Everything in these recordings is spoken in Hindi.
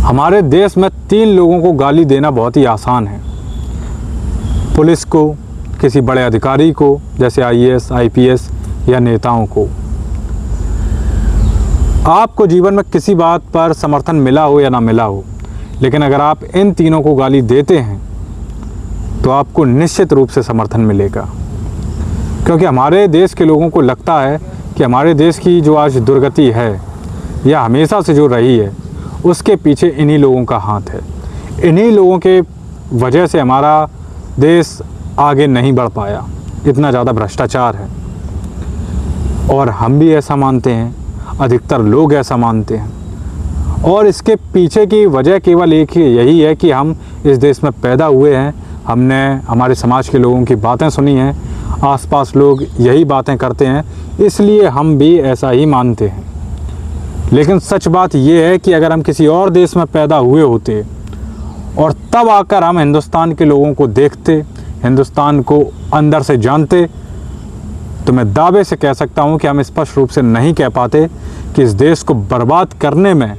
हमारे देश में 3 लोगों को गाली देना बहुत ही आसान है। पुलिस को, किसी बड़े अधिकारी को जैसे आईएएस, आईपीएस या नेताओं को। आपको जीवन में किसी बात पर समर्थन मिला हो या ना मिला हो, लेकिन अगर आप इन तीनों को गाली देते हैं तो आपको निश्चित रूप से समर्थन मिलेगा। क्योंकि हमारे देश के लोगों को लगता है कि हमारे देश की जो आज दुर्गति है या हमेशा से जो रही है, उसके पीछे इन्हीं लोगों का हाथ है। इन्हीं लोगों के वजह से हमारा देश आगे नहीं बढ़ पाया। इतना ज़्यादा भ्रष्टाचार है और हम भी ऐसा मानते हैं, अधिकतर लोग ऐसा मानते हैं। और इसके पीछे की वजह केवल एक ही यही है कि हम इस देश में पैदा हुए हैं, हमने हमारे समाज के लोगों की बातें सुनी हैं, आसपास लोग यही बातें करते हैं, इसलिए हम भी ऐसा ही मानते हैं। लेकिन सच बात यह है कि अगर हम किसी और देश में पैदा हुए होते और तब आकर हम हिंदुस्तान के लोगों को देखते, हिंदुस्तान को अंदर से जानते, तो मैं दावे से कह सकता हूं कि हम स्पष्ट रूप से नहीं कह पाते कि इस देश को बर्बाद करने में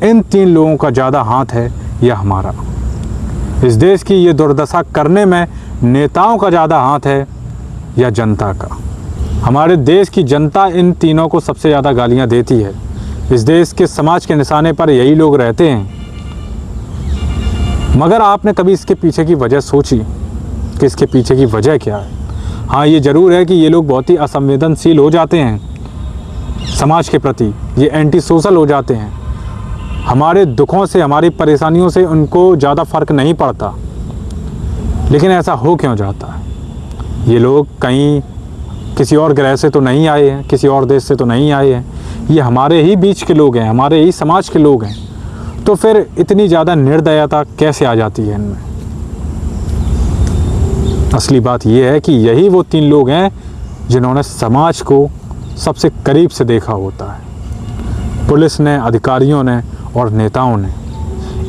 इन 3 लोगों का ज़्यादा हाथ है या हमारा। इस देश की ये दुर्दशा करने में नेताओं का ज़्यादा हाथ है या जनता का। हमारे देश की जनता इन तीनों को सबसे ज़्यादा गालियां देती है। इस देश के समाज के निशाने पर यही लोग रहते हैं। मगर आपने कभी इसके पीछे की वजह सोची कि इसके पीछे की वजह क्या है? हाँ, ये ज़रूर है कि ये लोग बहुत ही असंवेदनशील हो जाते हैं समाज के प्रति, ये एंटी सोशल हो जाते हैं। हमारे दुखों से, हमारी परेशानियों से उनको ज़्यादा फ़र्क नहीं पड़ता। लेकिन ऐसा हो क्यों जाता है? ये लोग कहीं किसी और ग्रह से तो नहीं आए हैं, किसी और देश से तो नहीं आए हैं, ये हमारे ही बीच के लोग हैं, हमारे ही समाज के लोग हैं। तो फिर इतनी ज़्यादा निर्दयता कैसे आ जाती है इनमें? असली बात यह है कि यही वो 3 लोग हैं जिन्होंने समाज को सबसे करीब से देखा होता है, पुलिस ने, अधिकारियों ने और नेताओं ने।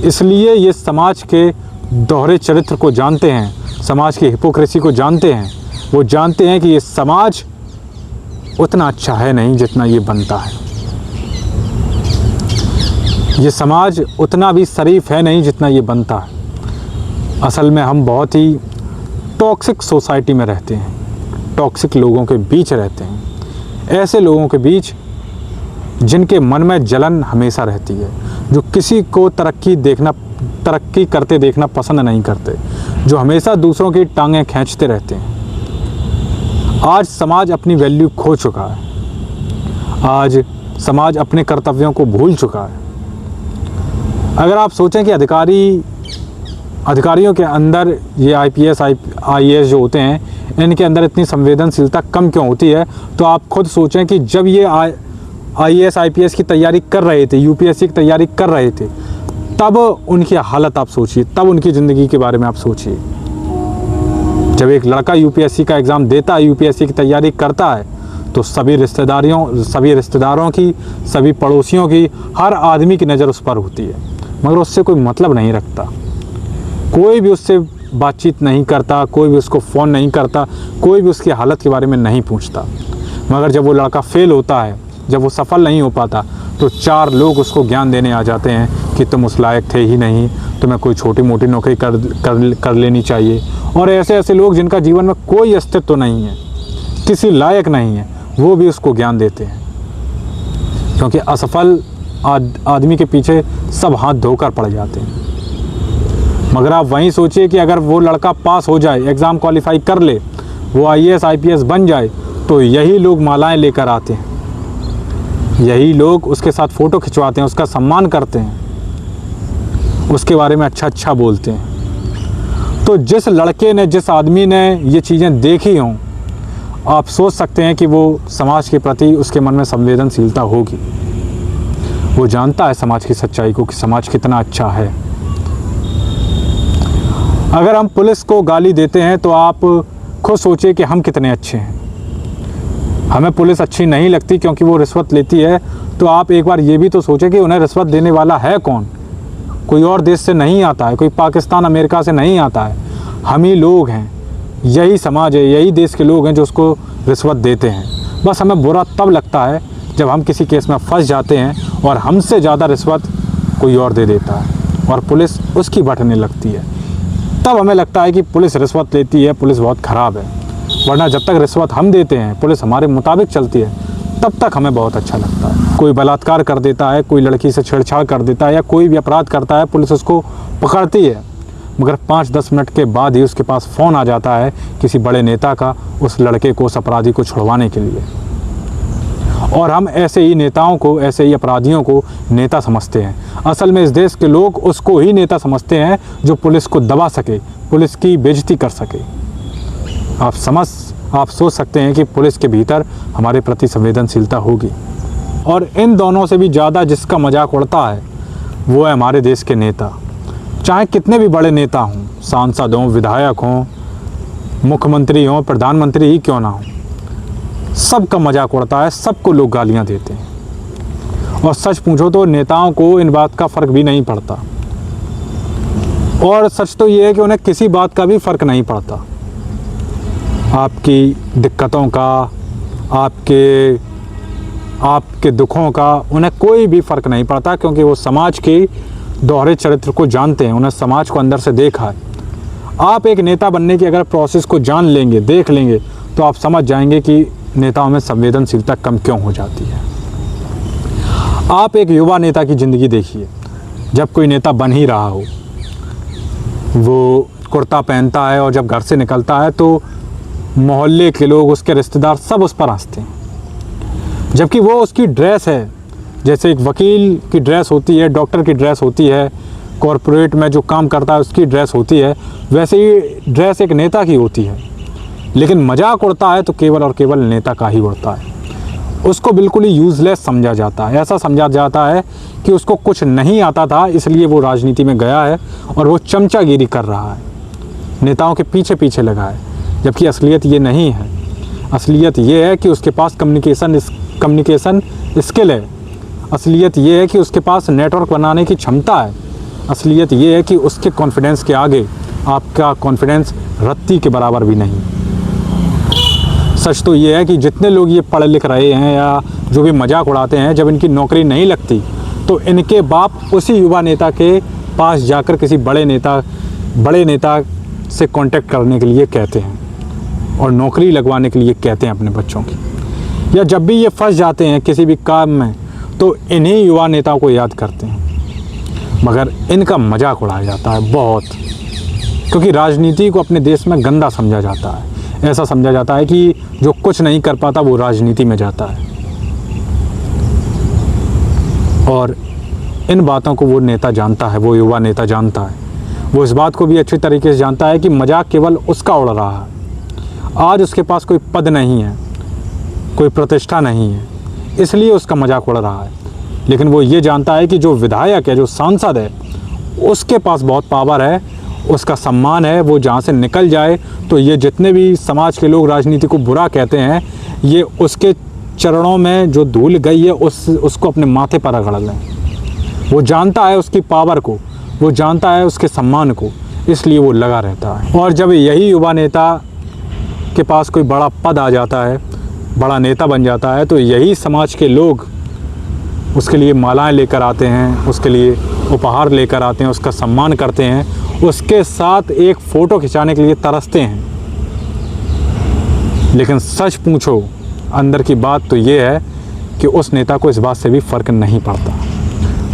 इसलिए ये समाज के दोहरे चरित्र को जानते हैं, समाज की हिपोक्रेसी को जानते हैं। वो जानते हैं कि ये समाज उतना अच्छा है नहीं जितना ये बनता है, ये समाज उतना भी शरीफ है नहीं जितना ये बनता है। असल में हम बहुत ही टॉक्सिक सोसाइटी में रहते हैं, टॉक्सिक लोगों के बीच रहते हैं, ऐसे लोगों के बीच जिनके मन में जलन हमेशा रहती है, जो किसी को तरक्की करते देखना पसंद नहीं करते, जो हमेशा दूसरों की टांगें खींचते रहते हैं। आज समाज अपनी वैल्यू खो चुका है, आज समाज अपने कर्तव्यों को भूल चुका है। अगर आप सोचें कि अधिकारियों के अंदर ये आईपीएस, आईएएस जो होते हैं, इनके अंदर इतनी संवेदनशीलता कम क्यों होती है, तो आप खुद सोचें कि जब ये आईएएस, आईपीएस की तैयारी कर रहे थे, यूपीएससी की तैयारी कर रहे थे, तब उनकी हालत आप सोचिए, तब उनकी ज़िंदगी के बारे में आप सोचिए। जब एक लड़का यूपीएससी का एग्ज़ाम देता है, यूपीएससी की तैयारी करता है, तो सभी रिश्तेदारों की, सभी पड़ोसियों की, हर आदमी की नज़र उस पर होती है, मगर उससे कोई मतलब नहीं रखता। कोई भी उससे बातचीत नहीं करता, कोई भी उसको फ़ोन नहीं करता, कोई भी उसकी हालत के बारे में नहीं पूछता। मगर जब वो लड़का फेल होता है, जब वो सफल नहीं हो पाता, तो 4 लोग उसको ज्ञान देने आ जाते हैं कि तुम उस लायक थे ही नहीं, तुम्हें कोई छोटी मोटी नौकरी कर लेनी चाहिए। और ऐसे ऐसे लोग जिनका जीवन में कोई अस्तित्व नहीं है, किसी लायक नहीं है, वो भी उसको ज्ञान देते हैं। क्योंकि असफल आदमी के पीछे सब हाथ धोकर पड़ जाते हैं। मगर आप वहीं सोचिए कि अगर वो लड़का पास हो जाए, एग्ज़ाम क्वालिफाई कर ले, वो आईएएस, आईपीएस बन जाए, तो यही लोग मालाएं लेकर आते हैं, यही लोग उसके साथ फ़ोटो खिंचवाते हैं, उसका सम्मान करते हैं, उसके बारे में अच्छा बोलते हैं। तो जिस लड़के ने, जिस आदमी ने ये चीज़ें देखी हों, आप सोच सकते हैं कि वो समाज के प्रति उसके मन में संवेदनशीलता होगी। वो जानता है समाज की सच्चाई को कि समाज कितना अच्छा है। अगर हम पुलिस को गाली देते हैं तो आप खुद सोचिए कि हम कितने अच्छे हैं। हमें पुलिस अच्छी नहीं लगती क्योंकि वो रिश्वत लेती है, तो आप एक बार ये भी तो सोचें कि उन्हें रिश्वत देने वाला है कौन? कोई और देश से नहीं आता है, कोई पाकिस्तान, अमेरिका से नहीं आता है, हम ही लोग हैं, यही समाज है, यही देश के लोग हैं जो उसको रिश्वत देते हैं। बस हमें बुरा तब लगता है जब हम किसी केस में फंस जाते हैं और हमसे ज़्यादा रिश्वत कोई और दे देता है और पुलिस उसकी बटने लगती है। तब हमें लगता है कि पुलिस रिश्वत लेती है, पुलिस बहुत ख़राब है। वरना जब तक रिश्वत हम देते हैं, पुलिस हमारे मुताबिक चलती है, तब तक हमें बहुत अच्छा लगता है। कोई बलात्कार कर देता है, कोई लड़की से छेड़छाड़ कर देता है या कोई भी अपराध करता है, पुलिस उसको पकड़ती है, मगर 5-10 मिनट के बाद ही उसके पास फ़ोन आ जाता है किसी बड़े नेता का, उस लड़के को, उस अपराधी को छुड़वाने के लिए। और हम ऐसे ही नेताओं को, ऐसे ही अपराधियों को नेता समझते हैं। असल में इस देश के लोग उसको ही नेता समझते हैं जो पुलिस को दबा सके, पुलिस की बेइज्जती कर सके। आप सोच सकते हैं कि पुलिस के भीतर हमारे प्रति संवेदनशीलता होगी। और इन दोनों से भी ज़्यादा जिसका मजाक उड़ता है वो है हमारे देश के नेता। चाहे कितने भी बड़े नेता हों, सांसद हों, विधायक हों, मुख्यमंत्री हों, प्रधानमंत्री ही क्यों ना हो, सबका मजाक उड़ता है, सबको लोग गालियां देते हैं। और सच पूछो तो नेताओं को इन बात का फ़र्क भी नहीं पड़ता। और सच तो ये है कि उन्हें किसी बात का भी फ़र्क नहीं पड़ता। आपकी दिक्कतों का, आपके दुखों का उन्हें कोई भी फ़र्क नहीं पड़ता, क्योंकि वो समाज के दोहरे चरित्र को जानते हैं, उन्हें समाज को अंदर से देखा है। आप एक नेता बनने की अगर प्रोसेस को जान लेंगे, देख लेंगे, तो आप समझ जाएंगे कि नेताओं में संवेदनशीलता कम क्यों हो जाती है। आप एक युवा नेता की ज़िंदगी देखिए। जब कोई नेता बन ही रहा हो, वो कुर्ता पहनता है और जब घर से निकलता है तो मोहल्ले के लोग, उसके रिश्तेदार सब उस पर हंसते हैं। जबकि वो उसकी ड्रेस है, जैसे एक वकील की ड्रेस होती है, डॉक्टर की ड्रेस होती है, कॉरपोरेट में जो काम करता है उसकी ड्रेस होती है, वैसे ही ड्रेस एक नेता की होती है। लेकिन मजाक उड़ता है तो केवल और केवल नेता का ही उड़ता है। उसको बिल्कुल ही यूज़लेस समझा जाता है। ऐसा समझा जाता है कि उसको कुछ नहीं आता था, इसलिए वो राजनीति में गया है और वो चमचागिरी कर रहा है, नेताओं के पीछे पीछे लगा है। जबकि असलियत ये नहीं है। असलियत ये है कि उसके पास कम्युनिकेशन स्किल है। असलियत ये है कि उसके पास नेटवर्क बनाने की क्षमता है। असलियत ये है कि उसके कॉन्फिडेंस के आगे आपका कॉन्फिडेंस रत्ती के बराबर भी नहीं। सच तो ये है कि जितने लोग ये पढ़ लिख रहे हैं या जो भी मजाक उड़ाते हैं, जब इनकी नौकरी नहीं लगती तो इनके बाप उसी युवा नेता के पास जाकर किसी बड़े नेता से कांटेक्ट करने के लिए कहते हैं और नौकरी लगवाने के लिए कहते हैं अपने बच्चों की। या जब भी ये फंस जाते हैं किसी भी काम में तो इन्हीं युवा नेताओं को याद करते हैं। मगर इनका मजाक उड़ाया जाता है बहुत, क्योंकि राजनीति को अपने देश में गंदा समझा जाता है। ऐसा समझा जाता है कि जो कुछ नहीं कर पाता वो राजनीति में जाता है। और इन बातों को वो नेता जानता है, वो युवा नेता जानता है। वो इस बात को भी अच्छी तरीके से जानता है कि मजाक केवल उसका उड़ रहा है। आज उसके पास कोई पद नहीं है, कोई प्रतिष्ठा नहीं है, इसलिए उसका मजाक उड़ रहा है। लेकिन वो ये जानता है कि जो विधायक है, जो सांसद है, उसके पास बहुत पावर है, उसका सम्मान है। वो जहाँ से निकल जाए तो ये जितने भी समाज के लोग राजनीति को बुरा कहते हैं, ये उसके चरणों में जो धूल गई है उसको अपने माथे पर रगड़ लें। वो जानता है उसकी पावर को, वो जानता है उसके सम्मान को, इसलिए वो लगा रहता है। और जब यही युवा नेता के पास कोई बड़ा पद आ जाता है, बड़ा नेता बन जाता है, तो यही समाज के लोग उसके लिए मालाएं लेकर आते हैं, उसके लिए उपहार लेकर आते हैं, उसका सम्मान करते हैं, उसके साथ एक फ़ोटो खिंचाने के लिए तरसते हैं। लेकिन सच पूछो, अंदर की बात तो ये है कि उस नेता को इस बात से भी फ़र्क नहीं पड़ता।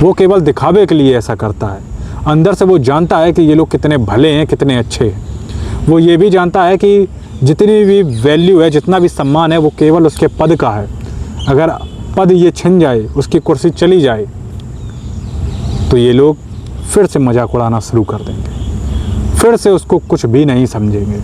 वो केवल दिखावे के लिए ऐसा करता है। अंदर से वो जानता है कि ये लोग कितने भले हैं, कितने अच्छे हैं। वो ये भी जानता है कि जितनी भी वैल्यू है, जितना भी सम्मान है, वो केवल उसके पद का है। अगर पद ये छिन जाए, उसकी कुर्सी चली जाए, तो ये लोग फिर से मजाक उड़ाना शुरू कर देंगे, फिर से उसको कुछ भी नहीं समझेंगे।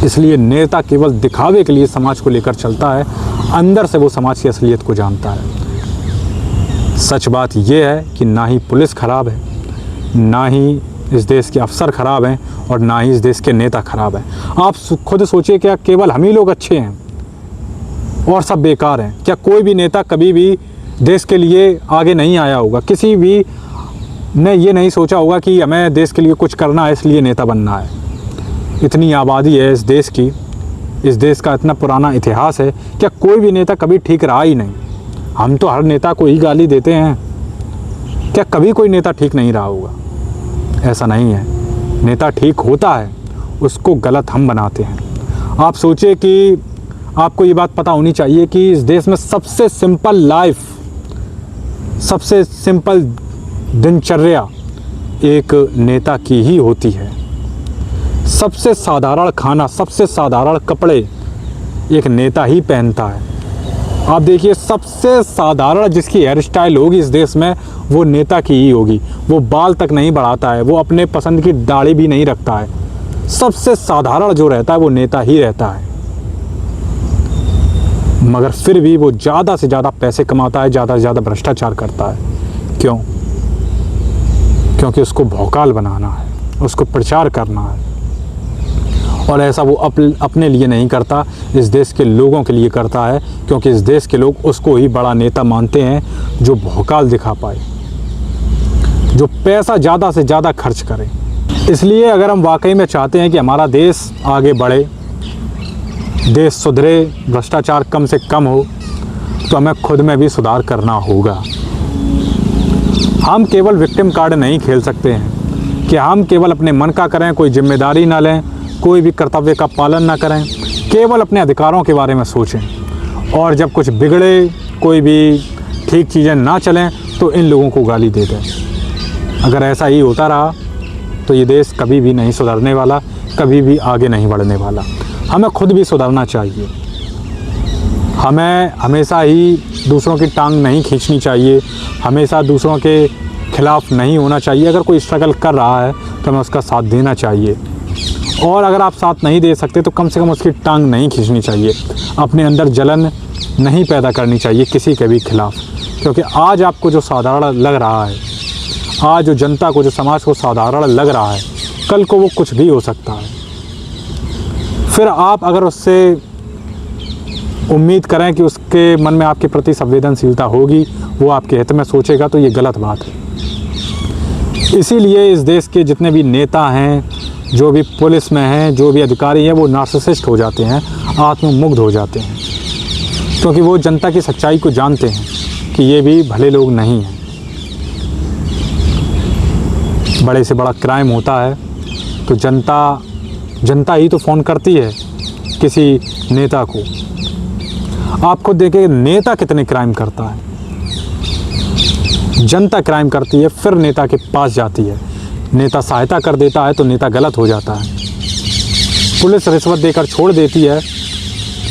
इसलिए नेता केवल दिखावे के लिए समाज को लेकर चलता है, अंदर से वो समाज की असलियत को जानता है। सच बात ये है कि ना ही पुलिस खराब है, ना ही इस देश के अफसर खराब हैं, और ना ही इस देश के नेता खराब हैं। आप खुद सोचिए, क्या केवल हम ही लोग अच्छे हैं और सब बेकार हैं? क्या कोई भी नेता कभी भी देश के लिए आगे नहीं आया होगा? किसी भी ने ये नहीं सोचा होगा कि हमें देश के लिए कुछ करना है, इसलिए नेता बनना है। इतनी आबादी है इस देश की, इस देश का इतना पुराना इतिहास है, क्या कोई भी नेता कभी ठीक रहा ही नहीं? हम तो हर नेता को ही गाली देते हैं। क्या कभी कोई नेता ठीक नहीं रहा होगा? ऐसा नहीं है। नेता ठीक होता है, उसको गलत हम बनाते हैं। आप सोचिए कि आपको ये बात पता होनी चाहिए कि इस देश में सबसे सिंपल लाइफ, सबसे सिंपल दिनचर्या एक नेता की ही होती है। सबसे साधारण खाना, सबसे साधारण कपड़े एक नेता ही पहनता है। आप देखिए, सबसे साधारण जिसकी हेयर स्टाइल होगी इस देश में, वो नेता की ही होगी। वो बाल तक नहीं बढ़ाता है, वो अपने पसंद की दाढ़ी भी नहीं रखता है। सबसे साधारण जो रहता है वो नेता ही रहता है। मगर फिर भी वो ज़्यादा से ज़्यादा पैसे कमाता है, ज़्यादा से ज़्यादा भ्रष्टाचार करता है। क्यों? क्योंकि उसको भौकाल बनाना है, उसको प्रचार करना है। और ऐसा वो अपने लिए नहीं करता, इस देश के लोगों के लिए करता है, क्योंकि इस देश के लोग उसको ही बड़ा नेता मानते हैं जो भौकाल दिखा पाए, जो पैसा ज़्यादा से ज़्यादा खर्च करे। इसलिए अगर हम वाकई में चाहते हैं कि हमारा देश आगे बढ़े, देश सुधरे, भ्रष्टाचार कम से कम हो, तो हमें खुद में भी सुधार करना होगा। हम केवल विक्टिम कार्ड नहीं खेल सकते हैं कि हम केवल अपने मन का करें, कोई जिम्मेदारी ना लें, कोई भी कर्तव्य का पालन ना करें, केवल अपने अधिकारों के बारे में सोचें, और जब कुछ बिगड़े, कोई भी ठीक चीज़ें ना चलें तो इन लोगों को गाली दे दें। अगर ऐसा ही होता रहा तो ये देश कभी भी नहीं सुधरने वाला, कभी भी आगे नहीं बढ़ने वाला। हमें खुद भी सुधरना चाहिए। हमें हमेशा ही दूसरों की टांग नहीं खींचनी चाहिए, हमेशा दूसरों के खिलाफ़ नहीं होना चाहिए। अगर कोई स्ट्रगल कर रहा है तो हमें उसका साथ देना चाहिए, और अगर आप साथ नहीं दे सकते तो कम से कम उसकी टांग नहीं खींचनी चाहिए। अपने अंदर जलन नहीं पैदा करनी चाहिए किसी के भी खिलाफ़, क्योंकि आज आपको जो साधारण लग रहा है, आज जो जनता को, जो समाज को साधारण लग रहा है, कल को वो कुछ भी हो सकता है। फिर आप अगर उससे उम्मीद करें कि उसके मन में आपके प्रति संवेदनशीलता होगी, वो आपके हित में सोचेगा, तो ये गलत बात है। इसीलिए इस देश के जितने भी नेता हैं, जो भी पुलिस में हैं, जो भी अधिकारी हैं, वो नार्सिसिस्ट हो जाते हैं, आत्ममुग्ध हो जाते हैं, क्योंकि वो जनता की सच्चाई को जानते हैं कि ये भी भले लोग नहीं हैं। बड़े से बड़ा क्राइम होता है तो जनता ही तो फ़ोन करती है किसी नेता को। आप खुद देखिए, नेता कितने क्राइम करता है, जनता क्राइम करती है, फिर नेता के पास जाती है। नेता सहायता कर देता है तो नेता गलत हो जाता है। पुलिस रिश्वत देकर छोड़ देती है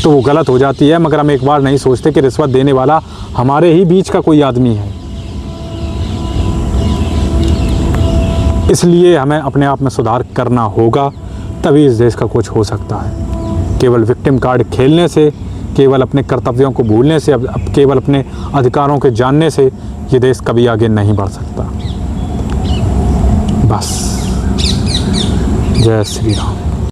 तो वो गलत हो जाती है, मगर हम एक बार नहीं सोचते कि रिश्वत देने वाला हमारे ही बीच का कोई आदमी है। इसलिए हमें अपने आप में सुधार करना होगा, तभी इस देश का कुछ हो सकता है। केवल विक्टिम कार्ड खेलने से, केवल अपने कर्तव्यों को भूलने से, अब केवल अपने अधिकारों के जानने से ये देश कभी आगे नहीं बढ़ सकता। बस, जय श्री राम।